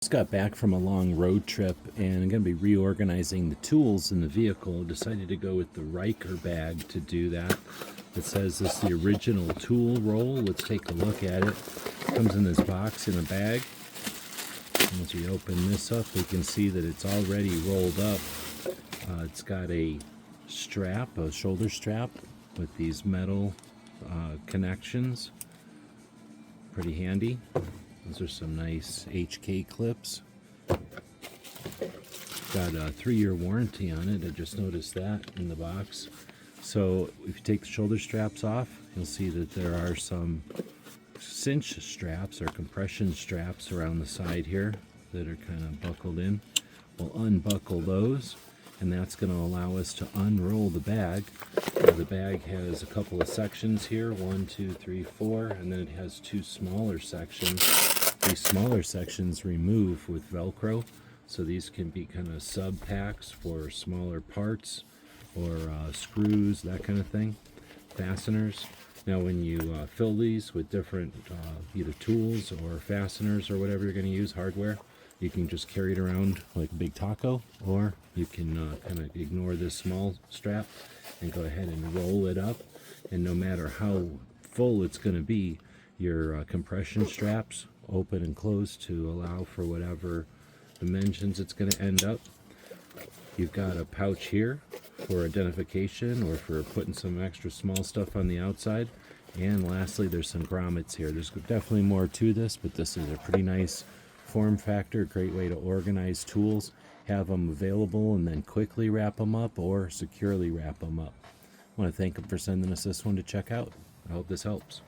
Just got back from a long road trip and I'm going to be reorganizing the tools in the vehicle. Decided to go with the Ryker bag to do that. It says this is the original tool roll. Let's take a look at it. Comes in this box in a bag. And as we open this up, we can see that it's already rolled up. It's got a strap, a shoulder strap with these metal connections. Pretty handy. Those are some nice HK clips. Got a 3-year warranty on it. I just noticed that in the box. So if you take the shoulder straps off, you'll see that there are some cinch straps or compression straps around the side here that are kind of buckled in. We'll unbuckle those, and that's going to allow us to unroll the bag. The bag has a couple of sections here, 1, 2, 3, 4, and then it has 2 smaller sections. These smaller sections remove with Velcro, so these can be kind of sub packs for smaller parts or screws, that kind of thing. Fasteners. Now when you fill these with different either tools or fasteners or whatever you're going to use, hardware, you can just carry it around like a big taco, or you can kind of ignore this small strap and go ahead and roll it up. And no matter how full it's going to be, your compression straps open and close to allow for whatever dimensions it's going to end up. You've got a pouch here for identification or for putting some extra small stuff on the outside. And lastly, there's some grommets here. There's definitely more to this, but this is a pretty nice form factor, great way to organize tools, have them available and then quickly wrap them up or securely wrap them up. I want to thank them for sending us this one to check out. I hope this helps.